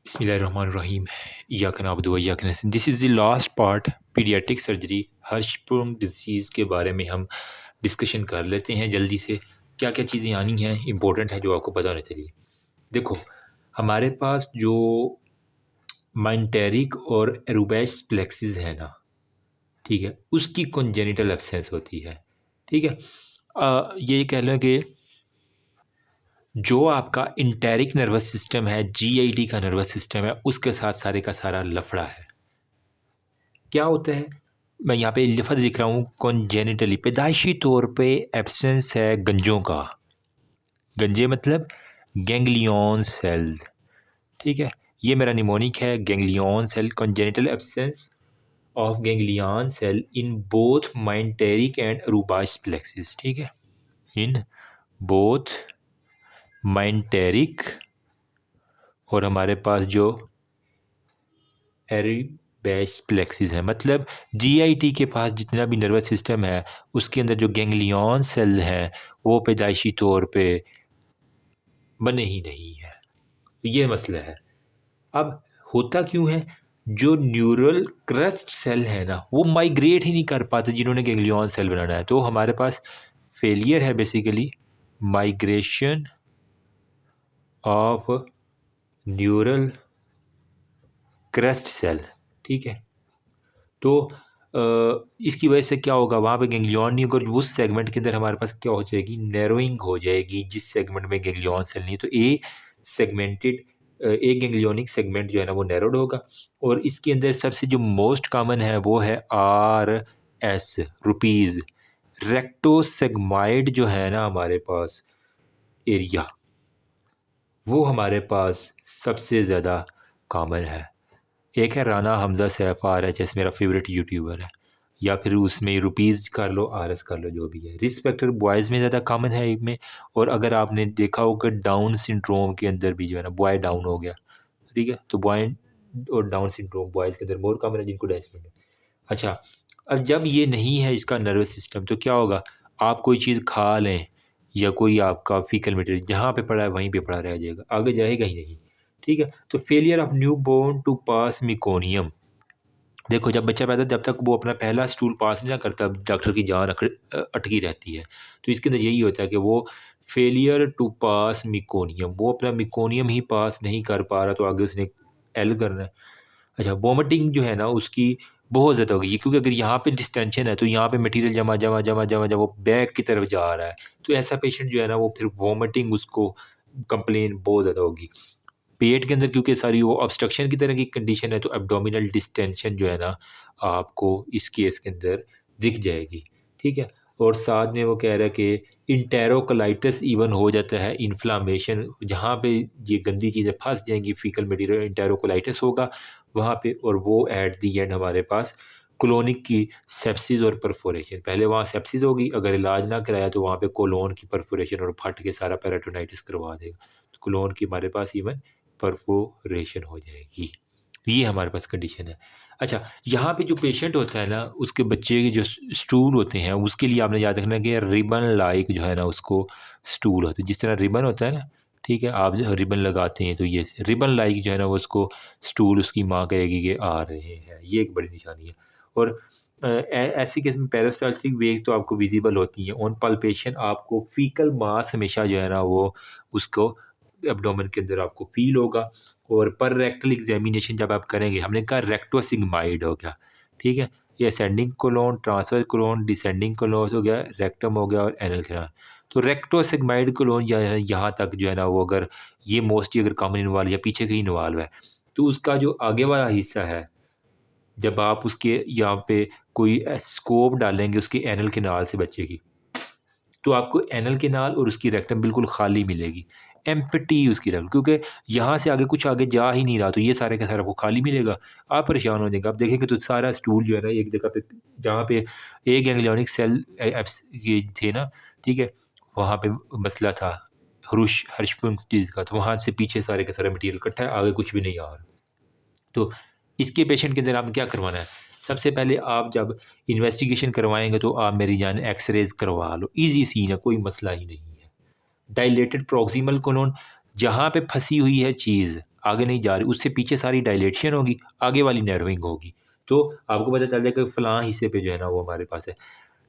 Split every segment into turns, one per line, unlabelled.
बिस्मिल्लाहिर्रहमानिर्रहीम इय्याक नअबुदु व इय्याक नस्तईन। This is the last part paediatric surgery Hirschsprung disease के बारे में हम डिस्कशन कर लेते हैं जल्दी से। क्या क्या चीज़ें आनी हैं इंपॉर्टेंट है जो आपको पता होना चाहिए। देखो, हमारे पास जो माइंटेरिक और एरुबेस प्लेक्सिस है ना, ठीक है, उसकी कॉन्जेनिटल एब्सेंस होती है। ठीक है, ये कह लें कि जो आपका इंटेरिक नर्वस सिस्टम है, जीआईटी का नर्वस सिस्टम है, उसके साथ सारे का सारा लफड़ा है। क्या होता है, मैं यहाँ पे लफ्ज़ लिख रहा हूँ कॉन्जेनिटली, पैदाइशी तौर पे एब्सेंस है गंजों का। गंजे मतलब गैंग्लियन सेल। ठीक है, ये मेरा निमोनिक है, ganglion cell, congenital absence of ganglion cell in both myenteric and Auerbach's plexus. ठीक है, इन बोथ माइंटेरिक और हमारे पास जो एरुबास प्लेक्सिस है, मतलब जीआईटी के पास जितना भी नर्वस सिस्टम है उसके अंदर जो गैंग्लियन सेल है वो पैदाइशी तौर पे बने ही नहीं है। ये मसला है। अब होता क्यों है, जो न्यूरल क्रस्ट सेल है ना वो माइग्रेट ही नहीं कर पाते जिन्होंने गैंग्लियन सेल बनाना है। तो हमारे पास फेलियर है basically migration of neural crest cell. ठीक है, तो इसकी वजह से क्या होगा, वहाँ पे गैंग्लियन नहीं होगा, उस सेगमेंट के अंदर हमारे पास क्या हो जाएगी, नैरोइंग हो जाएगी। जिस सेगमेंट में गैंग्लियन सेल नहीं है तो ए गैंग्लियोनिक सेगमेंट जो है ना वो नैरोड होगा। और इसके अंदर सबसे जो मोस्ट कॉमन है वो है RS रुपीज़ रेक्टोसेगमाइड जो है ना हमारे पास एरिया, वो हमारे पास सबसे ज़्यादा कॉमन है। एक है राना हमज़ा सैफ RHS, मेरा फेवरेट यूट्यूबर है, या फिर उसमें रुपीज़ कर लो, RS कर लो, जो भी है। रिस्क फैक्टर बॉयज़ में ज़्यादा कॉमन है में। और अगर आपने देखा होगा डाउन सिंड्रोम के अंदर भी जो है ना बॉय डाउन हो गया, ठीक है, तो बॉय और डाउन सिंड्रोम बॉयज़ के अंदर मोर कॉमन है जिनको डायस्पेंड है। अच्छा, अब जब ये नहीं है इसका नर्वस सिस्टम तो क्या होगा, आप कोई चीज़ खा लें या कोई आपका फीकल मटेरियल जहाँ पे पड़ा है वहीं पे पड़ा रह जाएगा, आगे जाएगा ही नहीं। ठीक है, तो failure of newborn to pass meconium. देखो, जब बच्चा पैदा जब तक वो अपना पहला स्टूल पास नहीं ना करता, डॉक्टर की जान अटकी रहती है। तो इसके अंदर यही होता है कि वो फेलियर टू पास मिकोनियम, वो अपना मिकोनियम ही पास नहीं कर पा रहा, तो आगे उसने एल करना है। अच्छा, वोमिटिंग जो है ना उसकी बहुत ज़्यादा होगी, क्योंकि अगर यहाँ पे डिस्टेंशन है तो यहाँ पे मटेरियल जमा जमा जमा जमा जमा वो बैक की तरफ जा रहा है। तो ऐसा पेशेंट जो है ना वो फिर वोमिटिंग उसको कंप्लेन बहुत ज़्यादा होगी। पेट के अंदर क्योंकि सारी वो ऑब्स्ट्रक्शन की तरह की कंडीशन है तो एब्डोमिनल डिस्टेंशन जो है ना आपको इस केस के अंदर दिख जाएगी। ठीक है, और साथ में वो कह रहा है कि इंटेरोकोलाइटिस इवन हो जाता है, इन्फ्लामेशन जहाँ पे ये गंदी चीज़ें फंस जाएंगी फीकल मटीरियल, इंटेरोकोलाइटिस होगा वहाँ पे। और वो एट दी एंड हमारे पास कोलोनिक की सेप्सिस और परफोरेशन, पहले वहाँ सेप्सिस होगी, अगर इलाज ना कराया तो वहाँ पे कोलोन की परफोरेशन और फट के सारा पेराटोनाइटिस करवा देगा। तो कोलोन की हमारे पास इवन परफोरेशन हो जाएगी। ये हमारे पास कंडीशन है। अच्छा, यहाँ पे जो पेशेंट होता है ना उसके बच्चे के जो स्टूल होते हैं उसके लिए आपने याद रखना कि रिबन लाइक जो है ना उसको स्टूल होता है, जिस तरह रिबन होता है ना, ठीक है, आप रिबन लगाते हैं तो ये रिबन लाइक जो है ना वो उसको स्टूल उसकी माँ कहेगी कि आ रहे हैं। ये एक बड़ी निशानी है। और ऐसी केस में पेरिस्टाल्टिक वेव तो आपको विजिबल होती है। ऑन पल्पेशन आपको फीकल मास हमेशा जो है ना वो उसको एब्डोमेन के अंदर आपको फील होगा। और पर रेक्टल एग्जामिनेशन जब आप करेंगे, हमने कहा रेक्टोसिग्माइड हो गया, ठीक है, ये ascending colon, transverse colon, descending colon हो गया, रेक्टम हो गया और एनल कैनाल। तो रेक्टोसिग्माइड कोलोन यहाँ तक जो है ना वो अगर ये मोस्टली अगर कॉमन इन्वॉल्व या पीछे कहीं इन्वॉल्व है तो उसका जो आगे वाला हिस्सा है, जब आप उसके यहाँ पे कोई स्कोप डालेंगे उसके एनल कैनाल से बच्चे की, तो आपको एनल कैनाल और उसकी रेक्टम बिल्कुल खाली मिलेगी, एम्प्टी उसकी रेक्टम, क्योंकि यहाँ से आगे कुछ आगे जा ही नहीं रहा, तो ये सारे का सारा आपको खाली मिलेगा। आप परेशान हो जाएंगे। आप देखेंगे तो सारा स्टूल जो है ना एक जगह पे, जहाँ पे एक गैंग्लियोनिक सेल ये थे ना, ठीक है, वहाँ पे मसला था हर्शस्प्रुम डिजीज का, तो वहाँ से पीछे सारे का सारा मटीरियल इकट्ठा है, आगे कुछ भी नहीं आ रहा। तो इसके पेशेंट के अंदर आपने क्या करवाना है, सबसे पहले आप जब इन्वेस्टिगेशन करवाएंगे तो आप मेरी जान एक्सरेज करवा लो, इजी सीन है, कोई मसला ही नहीं है। डायलेटेड प्रॉक्सिमल कोलोन, जहाँ पे फंसी हुई है चीज़ आगे नहीं जा रही, उससे पीछे सारी डायलेशन होगी, आगे वाली नैरोइंग होगी। तो आपको पता चल जाएगा कि फ़लाँ हिस्से पे जो है ना वो हमारे पास है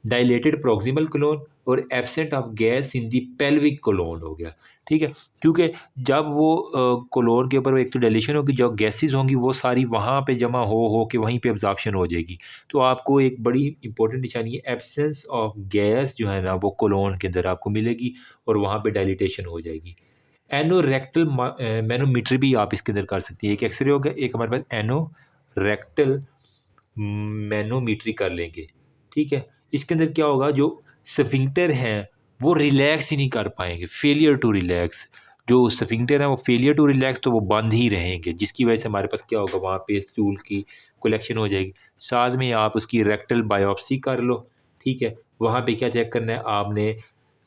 डायलेटेड प्रॉक्सिमल कोलोन और absent of gas in the pelvic colon हो गया। ठीक है, क्योंकि जब वो कोलोन के ऊपर एक तो डायलेशन होगी, जो गैसेस होंगी वो सारी वहाँ पे जमा हो के वहीं पे एब्जॉर्प्शन हो जाएगी। तो आपको एक बड़ी इंपॉर्टेंट निशानी है, एब्सेंस ऑफ गैस जो है ना वो कोलोन के अंदर आपको मिलेगी और वहाँ पे डायलिटेशन हो जाएगी। एनोरेक्टल मैनोमीटर भी आप इसके अंदर कर सकती है। एक एक्सरे होगा, एक हमारे पास एनोरेक्टल मैनोमीट्री कर लेंगे। ठीक है, इसके अंदर क्या होगा, जो स्फिंक्टर हैं वो रिलैक्स ही नहीं कर पाएंगे, फेलियर टू रिलैक्स। जो स्फिंक्टर है वो फेलियर टू रिलैक्स, तो वो बंद ही रहेंगे, जिसकी वजह से हमारे पास क्या होगा, वहाँ पे स्टूल की कलेक्शन हो जाएगी। साथ में आप उसकी रेक्टल बायोप्सी कर लो। ठीक है, वहाँ पे क्या चेक करना है आपने,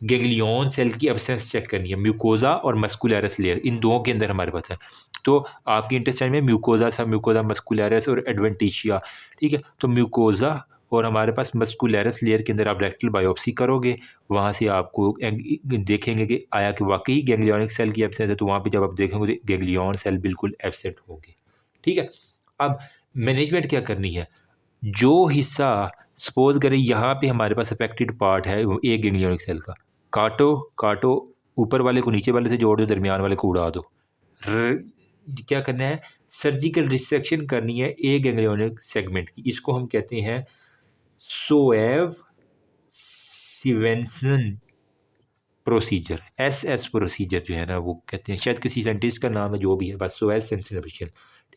गैंग्लियन सेल की एब्सेंस चेक करनी है, म्यूकोजा और मस्कुलरस लेयर, इन दो के अंदर हमारे पास है। तो आपकी इंटेस्टाइन में म्यूकोजा सा, म्यूकोजा मस्कुलरस और एडवेंटिशिया। ठीक है, तो म्यूकोजा और हमारे पास मस्कुलरस लेयर के अंदर आप रेक्टल बायोप्सी करोगे, वहाँ से आपको देखेंगे कि आया कि वाकई गैंग्लियनिक सेल की एब्सेंस है। तो वहाँ पे जब आप देखेंगे तो गैंग्लियन सेल बिल्कुल एब्सेंट होंगे। ठीक है, अब मैनेजमेंट क्या करनी है, जो हिस्सा सपोज करें यहाँ पे हमारे पास अफेक्टेड पार्ट है एक गैंग्लियनिक सेल का, काटो, ऊपर वाले को नीचे वाले से जोड़ दो, दरमियान वाले को उड़ा दो। क्या करना है, सर्जिकल रिसेक्शन करनी है एक गैंग्लियनिक सेगमेंट की। इसको हम कहते हैं सोएव सिवेंसन प्रोसीजर, एसएस प्रोसीजर जो है ना वो कहते हैं, शायद किसी साइंटिस्ट का नाम है, जो भी है, बस सोएव सेंसिटिविशन।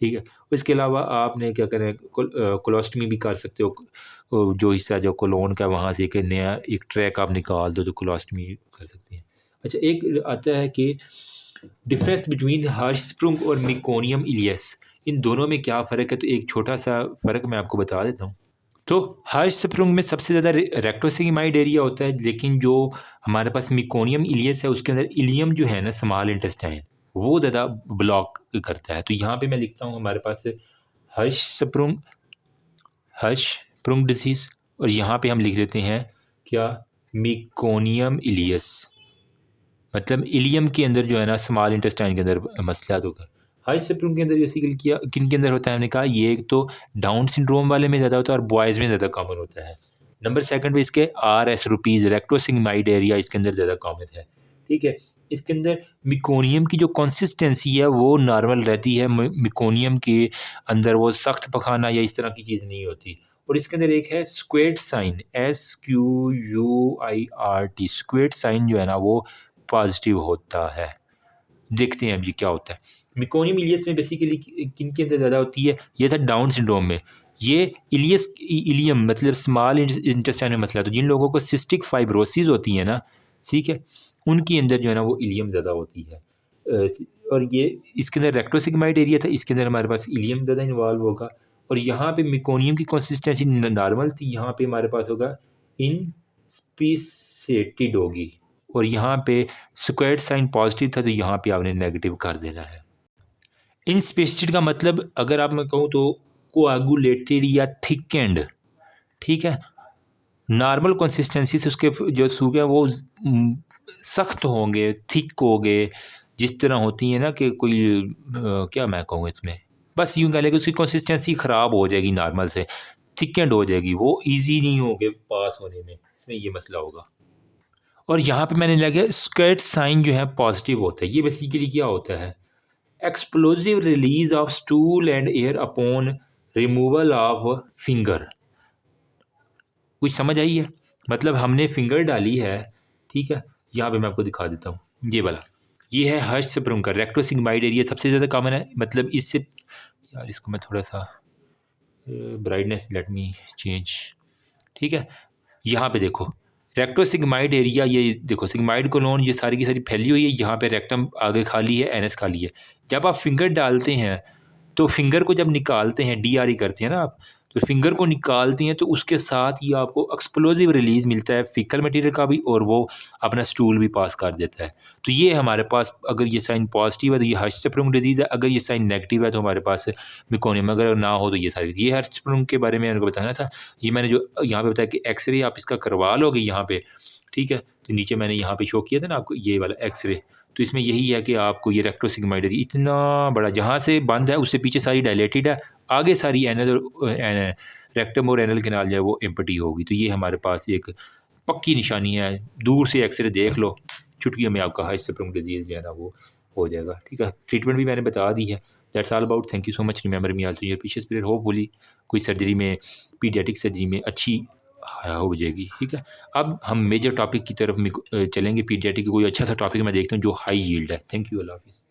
ठीक है, इसके अलावा आपने क्या करना है, कोलोस्टमी भी कर सकते हो, जो हिस्सा जो कोलोन का वहाँ से एक नया एक ट्रैक आप निकाल दो तो कोलोस्टमी कर सकते हैं। अच्छा, एक आता है कि डिफरेंस बिटवीन हर्शस्प्रुंग और मिकोनियम इलियस, इन दोनों में क्या फ़र्क है, तो एक छोटा सा फ़र्क मैं आपको बता देता हूँ। तो हर्शस्प्रुंग में सबसे ज़्यादा रेक्टोसिग्माइड एरिया होता है, लेकिन जो हमारे पास मिकोनियम इलियस है उसके अंदर इलियम जो है ना, स्मॉल इंटेस्टाइन, वो ज़्यादा ब्लॉक करता है। तो यहाँ पे मैं लिखता हूँ हमारे पास हर्शस्प्रुंग डिजीज़, और यहाँ पे हम लिख देते हैं क्या, मिकोनियम इलियस, मतलब इलियम के अंदर जो है ना स्मॉल इंटेस्टाइन के अंदर मसला होगा। हर्शस्प्रुंग के अंदर बेसिकली क्या किन के अंदर होता है, हमने कहा ये एक तो डाउन सिंड्रोम वाले में ज़्यादा होता है और बॉयज़ में ज़्यादा कॉमन होता है। नंबर सेकंड पे इसके RS रुपीज़ रेक्टोसिग्माइड एरिया इसके अंदर ज़्यादा कॉमन है। ठीक है, इसके अंदर मिकोनियम की जो कंसिस्टेंसी है वो नॉर्मल रहती है, मिकोनियम के अंदर वो सख्त पखाना या इस तरह की चीज़ नहीं होती। और इसके अंदर एक है squirt sign, SQUIRT, squirt sign जो है ना वो पॉजिटिव होता है। देखते हैं अब ये क्या होता है। मिकोनियम इलियस में बेसिकली किन के अंदर ज़्यादा होती है, ये था डाउन सिंड्रोम में। ये इलियम मतलब स्मॉल इंटेस्टाइन में मसला, तो जिन लोगों को सिस्टिक फाइब्रोसिस होती है ना, ठीक है, उनके अंदर जो है ना वो इलियम ज़्यादा होती है। और ये इसके अंदर रेक्टोसिग्माइड एरिया था, इसके अंदर हमारे पास इलियम ज़्यादा इन्वॉल्व होगा। और यहाँ पे मिकोनियम की कंसिस्टेंसी नॉर्मल थी, यहाँ पे हमारे पास होगा इन स्पीसेटेड होगी, और यहाँ पे स्क्वायर साइन पॉजिटिव था तो यहाँ पे आपने नेगेटिव कर देना है। इनस्पेसिटेड का मतलब अगर आप मैं कहूँ तो कोआगुलेटेड या थिकेंड। ठीक है, नॉर्मल कंसिस्टेंसी से उसके जो सूखे वो सख्त होंगे, थिक होंगे, जिस तरह होती है ना कि कोई क्या मैं कहूँ इसमें, बस यूँ कह लें कि उसकी कंसिस्टेंसी ख़राब हो जाएगी, नॉर्मल से थिकेंड हो जाएगी, वो ईजी नहीं होंगे पास होने में, इसमें ये मसला होगा। और यहाँ पे मैंने लगा स्क्वेट साइन जो है पॉजिटिव होता है। ये बेसिकली क्या होता है, explosive release of stool and air upon removal of finger. कुछ समझ आई है, मतलब हमने फिंगर डाली है। ठीक है, यहाँ पे मैं आपको दिखा देता हूँ, ये वाला ये है हर्शस्प्रुंग का रेक्टोसिग्माइड एरिया, सबसे ज़्यादा कॉमन है। मतलब इससे यार इसको मैं थोड़ा सा ब्राइटनेस लेट मी चेंज। ठीक है, यहाँ पे देखो रेक्टोसिग्माइड एरिया, ये देखो सिग्माइड कोलोन ये सारी की सारी फैली हुई है, यहाँ पे रेक्टम आगे खाली है, एनएस खाली है। जब आप फिंगर डालते हैं तो फिंगर को जब निकालते हैं, DRE करते हैं ना आप, तो फिंगर को निकालती हैं तो उसके साथ ही आपको एक्सप्लोजिव रिलीज मिलता है फीकल मटेरियल का भी, और वो अपना स्टूल भी पास कर देता है। तो ये हमारे पास अगर ये साइन पॉजिटिव है तो ये हर्शस्प्रुंग डिजीज़ है, अगर ये साइन नेगेटिव है तो हमारे पास मिकोनियम, अगर ना हो तो ये सारी। ये हर्शस्प्रुंग के बारे में मैंने बताना था। ये मैंने जो यहाँ पे बताया कि एक्सरे आप इसका करवा लोगे यहाँ पे, ठीक है। तो नीचे मैंने यहाँ पे शो किया था ना आपको ये वाला एक्सरे, तो इसमें यही है कि आपको ये रेक्टोसिग्मोइड इतना बड़ा जहाँ से बंद है उससे पीछे सारी डायलेटेड है, आगे सारी एनल रेक्टम और एनल कैनाल जो है वो एम्प्टी होगी। तो ये हमारे पास एक पक्की निशानी है, दूर से एक्सरे देख लो, चुटकियों में आपका हाई स्प्रिंग डिजीज़ जो है ना वो हो जाएगा, ठीक है। ट्रीटमेंट भी मैंने बता दी है। That's all about, thank you so much, remember me also your precious period, hopefully कोई सर्जरी में, पीडियाट्रिक सर्जरी में अच्छी हो जाएगी, ठीक है। अब हम मेजर टॉपिक की तरफ चलेंगे, पीडियाट्रिक की कोई अच्छा सा टॉपिक मैं देखता हूँ जो हाई यील्ड है। थैंक यू, अल्लाह हाफिज़।